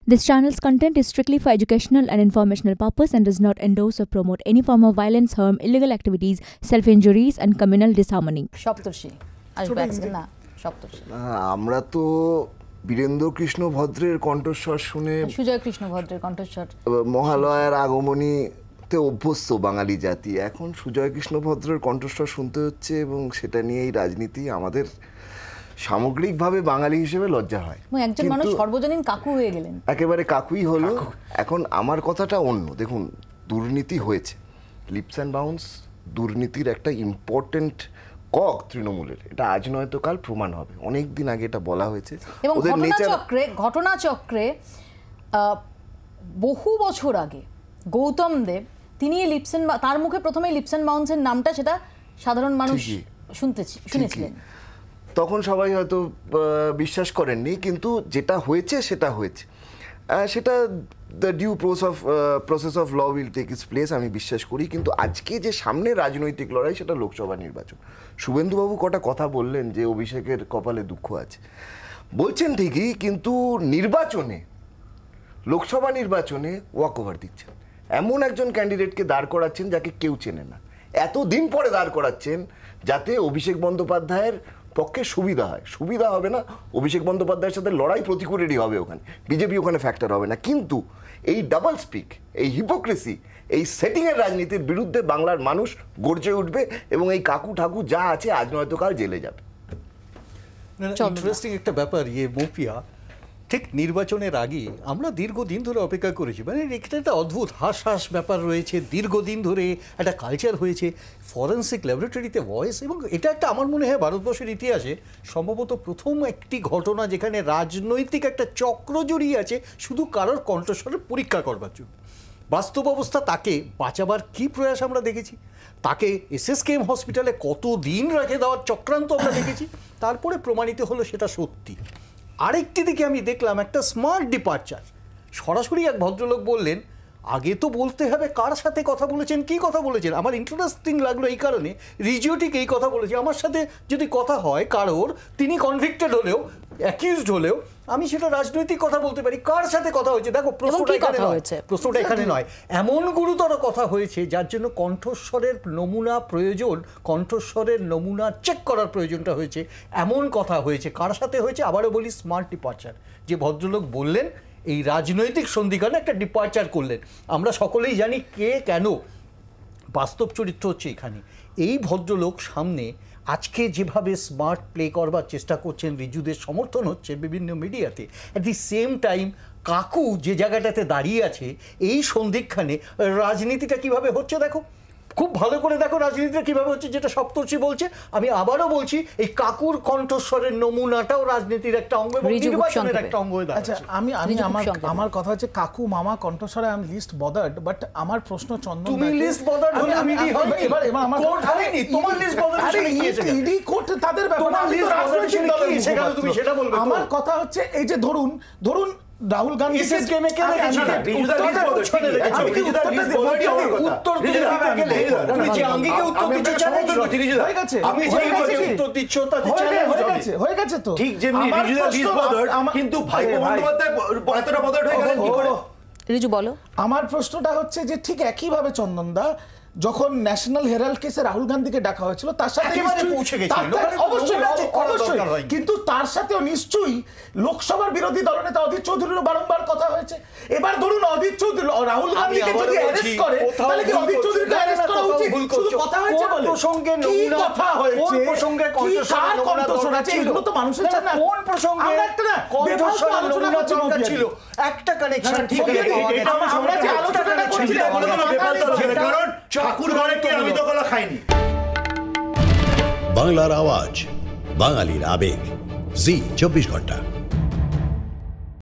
This channel's content is strictly for educational and informational purpose and does not endorse or promote any form of violence, harm, illegal activities, self-injuries and communal disharmony. সপ্তর্ষি আসবে আজকে না সপ্তর্ষি আমরা তো বীরেন্দ্র কৃষ্ণ ভদ্রের কণ্ঠস্বর শুনে সুজয় কৃষ্ণ ভদ্রের কণ্ঠস্বর মহালয়ার আগমনীতে অভ্যস্ত বাঙালি জাতি এখন সুজয় কৃষ্ণ ভদ্রের কণ্ঠস্বর শুনতে হচ্ছে এবং সেটা নিয়েই রাজনীতি আমাদের সামগ্রিকভাবে বাঙালি হিসেবে লজ্জা হয়। একজন মানুষ সর্বজনীন কাকু হয়ে গেলেন, একেবারে কাকুই হলো। এখন আমার কথাটা অন্য। দেখুন, দুর্নীতি হয়েছে, লিপস অ্যান্ড বাউন্স দুর্নীতির একটা ইম্পর্টেন্ট কক তৃণমূলের, এটা আজ নয়তো কাল প্রমাণ হবে। অনেক দিন আগে এটা বলা হয়েছে। এবং ঘটনাচক্রে বহু বছর আগে গৌতম দেব তিনি লিপস অ্যান্ড তার মুখে প্রথমে লিপস অ্যান্ড বাউন্সের নামটা সেটা সাধারণ মানুষ শুনেছিলেন। তখন সবাই হয়তো বিশ্বাস করেননি, কিন্তু যেটা হয়েছে সেটা হয়েছে, সেটা the due process of law will take its place, আমি বিশ্বাস করি। কিন্তু আজকে যে সামনে রাজনৈতিক লড়াই, সেটা লোকসভা নির্বাচন। শুভেন্দুবাবু কটা কথা বললেন যে অভিষেকের কপালে দুঃখ আছে, বলছেন ঠিকই, কিন্তু নির্বাচনে, লোকসভা নির্বাচনে ওয়াক ওভার দিচ্ছেন। এমন একজন ক্যান্ডিডেটকে দাঁড় করাচ্ছেন যাকে কেউ চেনে না, এতদিন পরে দাঁড় করাচ্ছেন, যাতে অভিষেক বন্দ্যোপাধ্যায়ের পক্ষে সুবিধা হয়। সুবিধা হবে না, অভিষেক বন্দ্যোপাধ্যায়ের সাথে লড়াই প্রতিকূলেরই হবে, ওখানে বিজেপি ওখানে ফ্যাক্টর হবে না। কিন্তু এই ডাবল স্পিক, এই হিপোক্রেসি, এই সেটিংয়ের রাজনীতির বিরুদ্ধে বাংলার মানুষ গর্জে উঠবে এবং এই কাকু ঠাকু যা আছে আজ নয়তো কাল জেলে যাবে। ইন্টারেস্টিং একটা ব্যাপার, মৌপিয়া ঠিক নির্বাচনের আগে আমরা দীর্ঘদিন ধরে অপেক্ষা করেছি, মানে এটা একটা অদ্ভুত হাস ব্যাপার রয়েছে, দীর্ঘদিন ধরে একটা কালচার হয়েছে ফরেন্সিক ল্যাবরেটরিতে ভয়েস, এবং এটা একটা আমার মনে হয় ভারতবর্ষের ইতিহাসে সম্ভবত প্রথম একটি ঘটনা যেখানে রাজনৈতিক একটা চক্র জড়িয়ে আছে শুধু কারোর কণ্ঠস্বরের পরীক্ষা করবার জন্য। বাস্তব অবস্থা তাকে বাঁচাবার কী প্রয়াস আমরা দেখেছি, তাকে এসএসকেএম হসপিটালে কতদিন রেখে দেওয়ার চক্রান্ত আমরা দেখেছি, তারপরে প্রমাণিত হলো সেটা সত্যি। আরেকটি দিকে আমি দেখলাম একটা স্মার্ট ডিপার্চার। সরাসরি এক ভদ্রলোক বললেন, আগে তো বলতে হবে কার সাথে কথা বলেছেন, কি কথা বলেছেন। আমার ইন্টারেস্টিং লাগলো এই কারণে, রিজিও ঠিক এই কথা বলেছে, আমার সাথে যদি কথা হয় কারোর, তিনি কনভিক্টেড হলেও, অ্যাকিউজড হলেও, আমি সেটা রাজনৈতিক কথা বলতে পারি। কার সাথে কথা হয়েছে দেখো, প্রশ্নটা এখানে নয়, এমন গুরুতর কথা হয়েছে যার জন্য কণ্ঠস্বরের নমুনা প্রয়োজন, কণ্ঠস্বরের নমুনা চেক করার প্রয়োজনটা হয়েছে, এমন কথা হয়েছে। কার সাথে হয়েছে আবারও বলি, স্মার্ট ডিপার্চার। যে ভদ্রলোক বললেন এই রাজনৈতিক সন্ধিক্ষণে একটা ডিপার্চার করলেন, আমরা সকলেই জানি কে কেন। বাস্তব চরিত্র হচ্ছে এখানে এই ভদ্রলোক সামনে আজকে যেভাবে স্মার্ট প্লে করবার চেষ্টা করছেন, রিজুদের সমর্থন হচ্ছে বিভিন্ন মিডিয়াতে, অ্যাট দি সেম টাইম কাকু যে জায়গাটাতে দাঁড়িয়ে আছে এই সন্ধিক্ষণে রাজনীতিটা কিভাবে হচ্ছে দেখো, খুব ভালো করে দেখো রাজনীতিটা কিভাবে হচ্ছে, যেটা সপ্তর্ষি বলছে। আমি আবারও বলছি, এই কাকুর কণ্ঠস্বরের নমুনাটাও রাজনীতির একটা অঙ্গ এবং নির্বাচনের একটা অঙ্গ হয়ে দাঁড়াচ্ছে। আচ্ছা, আমার কথা হচ্ছে কাকু মামা কণ্ঠস্বরে I am least bothered, but আমার প্রশ্ন চন্দন, তুমি লিস্ট বদার্ড হলে আমি এবার আমার কোর্ট হয়নি, তোমার লিস্ট বদার্ড হলে কি হয়েছে, ইডি কোর্ট তাদের ব্যাপার, আমি তো রাজনৈতিক দলের সেখানে তুমি সেটা বলবে। আমার কথা হচ্ছে এই যে ধরুন রাহুল গান্ধী এসএসকেএমে কেন কিছু না, রিজুদা লিস্ট বদার্ড আমি কি উত্তরটা দেব, উত্তর দিতে গেলে তুমি যে আঙ্গিকে উত্তর দিচ্ছ চ্যালেঞ্জ হয়ে গেছে, আমি যে উত্তর দিচ্ছ তাতে চ্যালেঞ্জ হয়ে গেছে তো ঠিক যেমনি রিজুদা লিস্ট বদার্ড, কিন্তু ভাইপো বন্দ্যোপাধ্যায় এতটা বদার্ড হয়ে গেলেন কি করে? রিজু বলো। আমার প্রশ্নটা হচ্ছে যে ঠিক একইভাবে চন্দনদা যখন ন্যাশনাল হেরাল্ড কেসে রাহুল গান্ধীকে ডাকা হয়েছিল, তার সাথে অবশ্যই, কিন্তু তার সাথেও নিশ্চয়ই লোকসভার বিরোধী দলনেতা অধীর চৌধুরীরও বারংবার কথা হয়েছে। এবার ধরুন অধীর চৌধুরী রাহুল গান্ধীকে যদি অ্যারেস্ট করে, তাহলে কি অধীর চৌধুরীকে অ্যারেস্ট করা উচিত? শুধু কথা হয়েছে বলে প্রসঙ্গে কি কথা হয়েছে, কোন প্রসঙ্গে কণ্ঠস্বর আছে, এগুলো তো মানুষের জানা। কোন প্রসঙ্গে আমরা একটা না কণ্ঠস্বর আলোচনা দরকার ছিল, একটা কানেকশন ঠিক আছে, আমরা যে আলোচনাটা করছিলাম কারণ ঠাকুর ঘরে কে আমি তো কলা খাইনি। বাংলার আওয়াজ, বাঙালির আবেগ, জি 24 ঘন্টা।